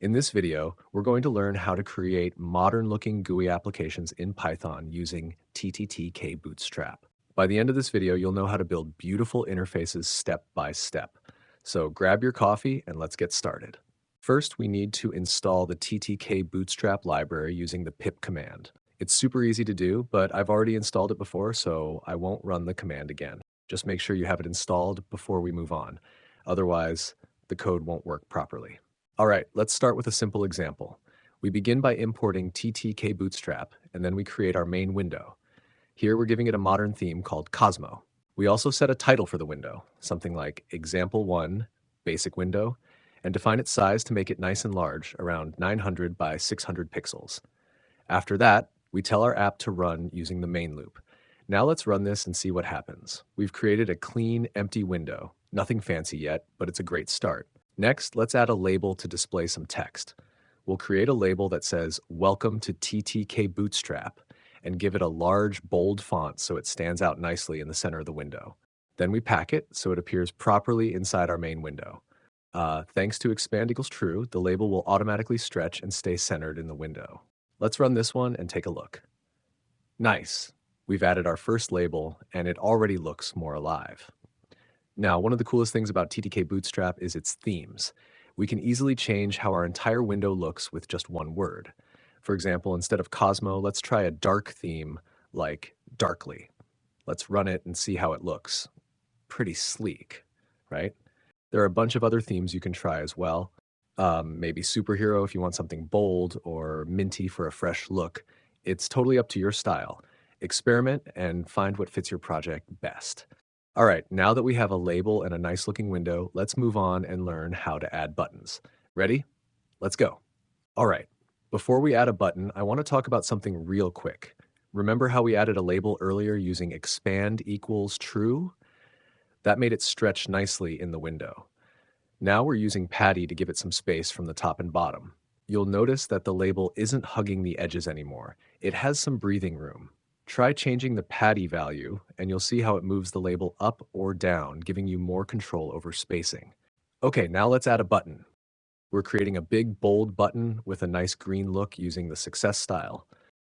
In this video, we're going to learn how to create modern-looking GUI applications in Python using Ttkbootstrap. By the end of this video, you'll know how to build beautiful interfaces step by step. So grab your coffee and let's get started. First, we need to install the Ttkbootstrap library using the pip command. It's super easy to do, but I've already installed it before, so I won't run the command again. Just make sure you have it installed before we move on. Otherwise, the code won't work properly. All right, let's start with a simple example. We begin by importing Ttkbootstrap, and then we create our main window. Here we're giving it a modern theme called Cosmo. We also set a title for the window, something like Example 1, Basic Window, and define its size to make it nice and large, around 900 by 600 pixels. After that, we tell our app to run using the main loop. Now let's run this and see what happens. We've created a clean, empty window. Nothing fancy yet, but it's a great start. Next, let's add a label to display some text. We'll create a label that says, Welcome to Ttkbootstrap, and give it a large, bold font so it stands out nicely in the center of the window. Then we pack it so it appears properly inside our main window. Thanks to expand equals true, the label will automatically stretch and stay centered in the window. Let's run this one and take a look. Nice. We've added our first label, and it already looks more alive. Now, one of the coolest things about Ttkbootstrap is its themes. We can easily change how our entire window looks with just one word. For example, instead of Cosmo, let's try a dark theme like Darkly. Let's run it and see how it looks. Pretty sleek, right? There are a bunch of other themes you can try as well. Maybe Superhero if you want something bold, or Minty for a fresh look. It's totally up to your style. Experiment and find what fits your project best. All right, now that we have a label and a nice looking window, let's move on and learn how to add buttons. Ready? Let's go. All right, before we add a button, I want to talk about something real quick. Remember how we added a label earlier using expand equals true? That made it stretch nicely in the window. Now we're using Patty to give it some space from the top and bottom. You'll notice that the label isn't hugging the edges anymore. It has some breathing room. Try changing the Patty value, and you'll see how it moves the label up or down, giving you more control over spacing. Okay, now let's add a button. We're creating a big, bold button with a nice green look using the success style.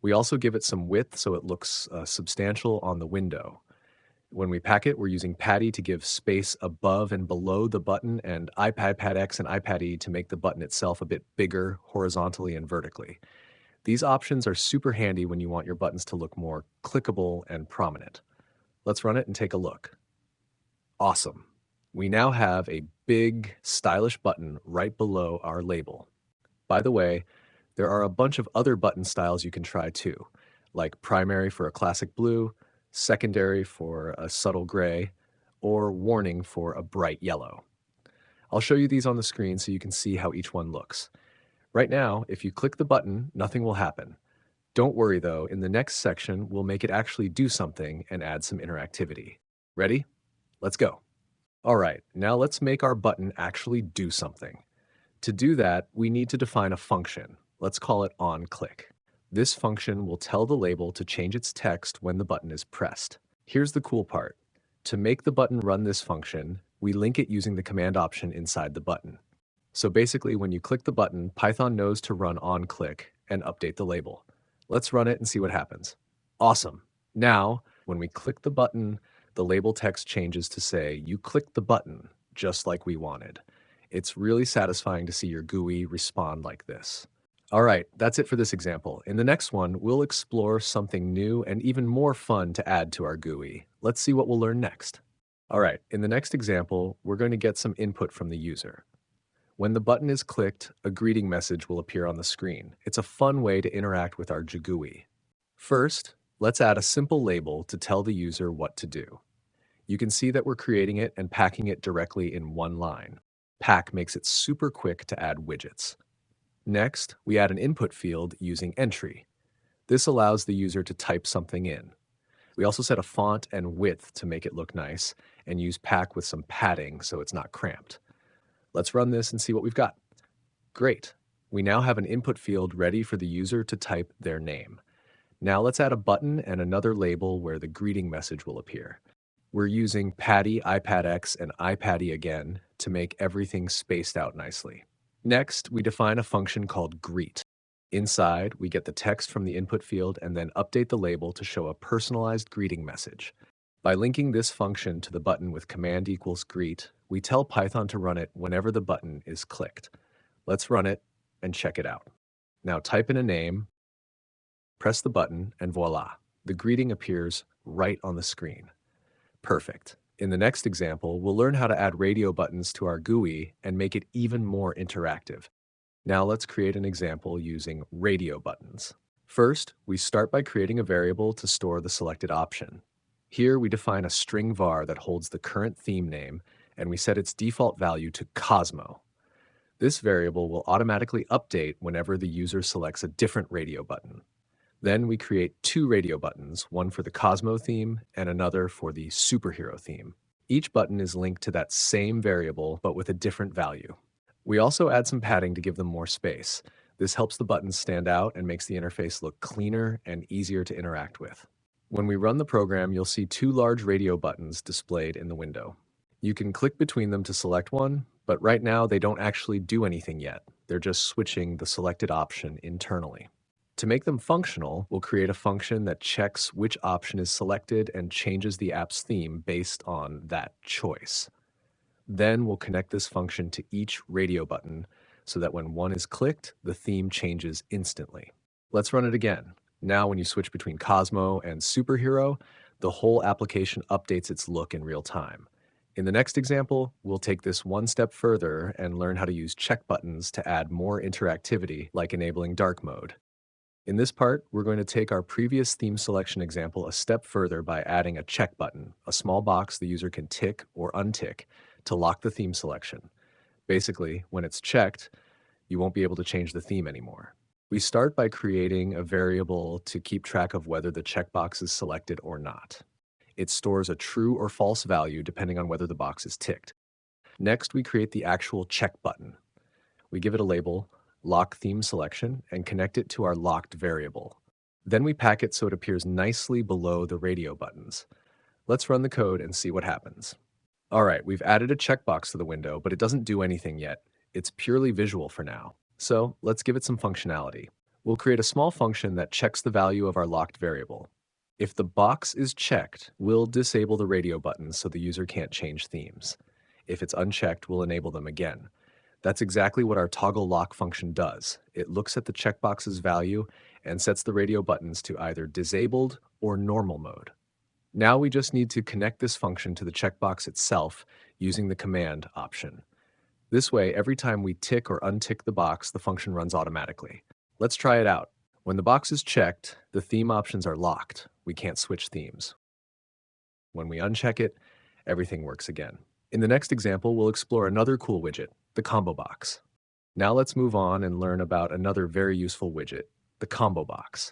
We also give it some width so it looks substantial on the window. When we pack it, we're using Patty to give space above and below the button, and iPadX and iPadE to make the button itself a bit bigger horizontally and vertically. These options are super handy when you want your buttons to look more clickable and prominent. Let's run it and take a look. Awesome. We now have a big, stylish button right below our label. By the way, there are a bunch of other button styles you can try too, like primary for a classic blue, secondary for a subtle gray, or warning for a bright yellow. I'll show you these on the screen so you can see how each one looks. Right now, if you click the button, nothing will happen. Don't worry though, in the next section, we'll make it actually do something and add some interactivity. Ready? Let's go. All right, now let's make our button actually do something. To do that, we need to define a function. Let's call it onClick. This function will tell the label to change its text when the button is pressed. Here's the cool part. To make the button run this function, we link it using the command option inside the button. So basically, when you click the button, Python knows to run onClick and update the label. Let's run it and see what happens. Awesome. Now, when we click the button, the label text changes to say, you clicked the button, just like we wanted. It's really satisfying to see your GUI respond like this. All right, that's it for this example. In the next one, we'll explore something new and even more fun to add to our GUI. Let's see what we'll learn next. All right, in the next example, we're going to get some input from the user. When the button is clicked, a greeting message will appear on the screen. It's a fun way to interact with our GUI. First, let's add a simple label to tell the user what to do. You can see that we're creating it and packing it directly in one line. Pack makes it super quick to add widgets. Next, we add an input field using entry. This allows the user to type something in. We also set a font and width to make it look nice, and use pack with some padding so it's not cramped. Let's run this and see what we've got. Great. We now have an input field ready for the user to type their name. Now let's add a button and another label where the greeting message will appear. We're using Patty, iPadX, and iPadE again to make everything spaced out nicely. Next, we define a function called greet. Inside, we get the text from the input field and then update the label to show a personalized greeting message. By linking this function to the button with command equals greet, we tell Python to run it whenever the button is clicked. Let's run it and check it out. Now type in a name, press the button, and voila, the greeting appears right on the screen. Perfect. In the next example, we'll learn how to add radio buttons to our GUI and make it even more interactive. Now let's create an example using radio buttons. First, we start by creating a variable to store the selected option. Here we define a string var that holds the current theme name, and we set its default value to Cosmo. This variable will automatically update whenever the user selects a different radio button. Then we create two radio buttons, one for the Cosmo theme and another for the superhero theme. Each button is linked to that same variable, but with a different value. We also add some padding to give them more space. This helps the buttons stand out and makes the interface look cleaner and easier to interact with. When we run the program, you'll see two large radio buttons displayed in the window. You can click between them to select one, but right now they don't actually do anything yet. They're just switching the selected option internally. To make them functional, we'll create a function that checks which option is selected and changes the app's theme based on that choice. Then we'll connect this function to each radio button so that when one is clicked, the theme changes instantly. Let's run it again. Now when you switch between Cosmo and Superhero, the whole application updates its look in real time. In the next example, we'll take this one step further and learn how to use check buttons to add more interactivity, like enabling dark mode. In this part, we're going to take our previous theme selection example a step further by adding a check button, a small box the user can tick or untick to lock the theme selection. Basically, when it's checked, you won't be able to change the theme anymore. We start by creating a variable to keep track of whether the checkbox is selected or not. It stores a true or false value depending on whether the box is ticked. Next, we create the actual check button. We give it a label, lock theme selection, and connect it to our locked variable. Then we pack it so it appears nicely below the radio buttons. Let's run the code and see what happens. All right, we've added a checkbox to the window, but it doesn't do anything yet. It's purely visual for now. So let's give it some functionality. We'll create a small function that checks the value of our locked variable. If the box is checked, we'll disable the radio buttons so the user can't change themes. If it's unchecked, we'll enable them again. That's exactly what our toggle lock function does. It looks at the checkbox's value and sets the radio buttons to either disabled or normal mode. Now we just need to connect this function to the checkbox itself using the command option. This way, every time we tick or untick the box, the function runs automatically. Let's try it out. When the box is checked, the theme options are locked. We can't switch themes. When we uncheck it, everything works again. In the next example, we'll explore another cool widget, the Combobox. Now let's move on and learn about another very useful widget, the Combobox.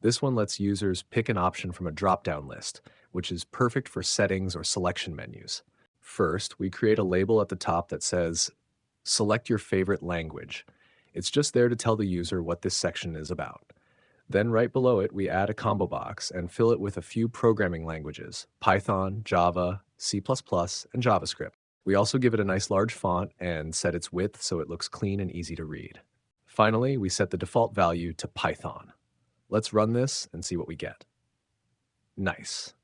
This one lets users pick an option from a drop-down list, which is perfect for settings or selection menus. First, we create a label at the top that says, "Select your favorite language." It's just there to tell the user what this section is about. Then right below it, we add a combo box and fill it with a few programming languages, Python, Java, C++, and JavaScript. We also give it a nice large font and set its width so it looks clean and easy to read. Finally, we set the default value to Python. Let's run this and see what we get. Nice.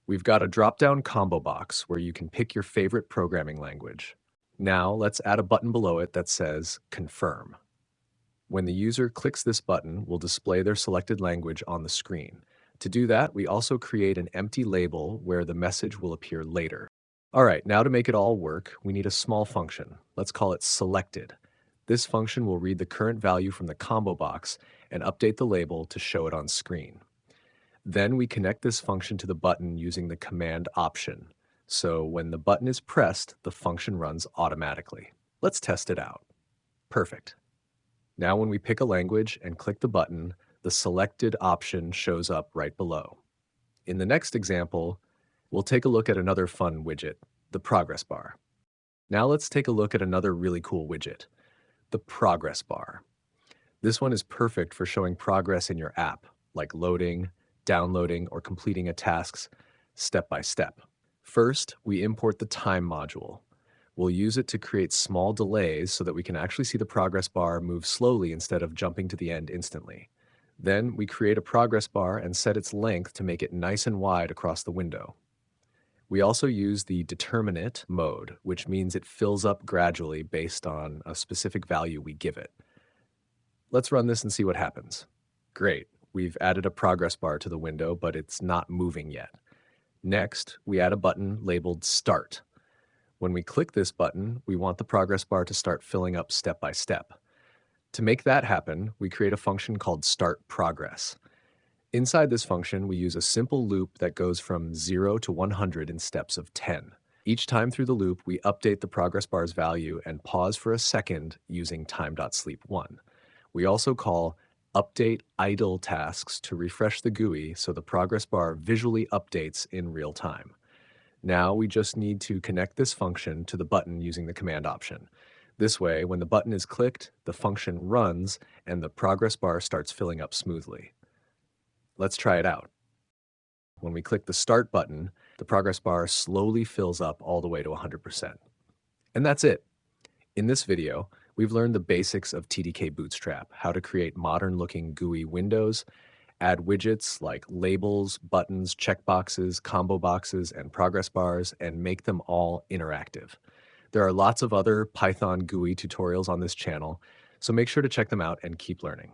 We've got a drop-down combo box where you can pick your favorite programming language. Now let's add a button below it that says Confirm. When the user clicks this button, we'll display their selected language on the screen. To do that, we also create an empty label where the message will appear later. All right, now to make it all work, we need a small function. Let's call it selected. This function will read the current value from the combo box and update the label to show it on screen. Then we connect this function to the button using the command option. So when the button is pressed, the function runs automatically. Let's test it out. Perfect. Now when we pick a language and click the button, the selected option shows up right below. In the next example, we'll take a look at another fun widget, the progress bar. Now let's take a look at another really cool widget, the progress bar. This one is perfect for showing progress in your app, like loading, downloading, or completing a task step by step. First, we import the time module. We'll use it to create small delays so that we can actually see the progress bar move slowly instead of jumping to the end instantly. Then we create a progress bar and set its length to make it nice and wide across the window. We also use the determinate mode, which means it fills up gradually based on a specific value we give it. Let's run this and see what happens. Great, we've added a progress bar to the window, but it's not moving yet. Next, we add a button labeled Start. When we click this button, we want the progress bar to start filling up step by step. To make that happen, we create a function called startProgress. Inside this function, we use a simple loop that goes from 0 to 100 in steps of 10. Each time through the loop, we update the progress bar's value and pause for a second using time.sleep1. We also call update idle tasks to refresh the GUI so the progress bar visually updates in real time. Now we just need to connect this function to the button using the command option. This way, when the button is clicked, the function runs and the progress bar starts filling up smoothly. Let's try it out. When we click the Start button, the progress bar slowly fills up all the way to 100%. And that's it. In this video, we've learned the basics of Ttkbootstrap, how to create modern-looking GUI windows, add widgets like labels, buttons, checkboxes, combo boxes, and progress bars, and make them all interactive. There are lots of other Python GUI tutorials on this channel, so make sure to check them out and keep learning.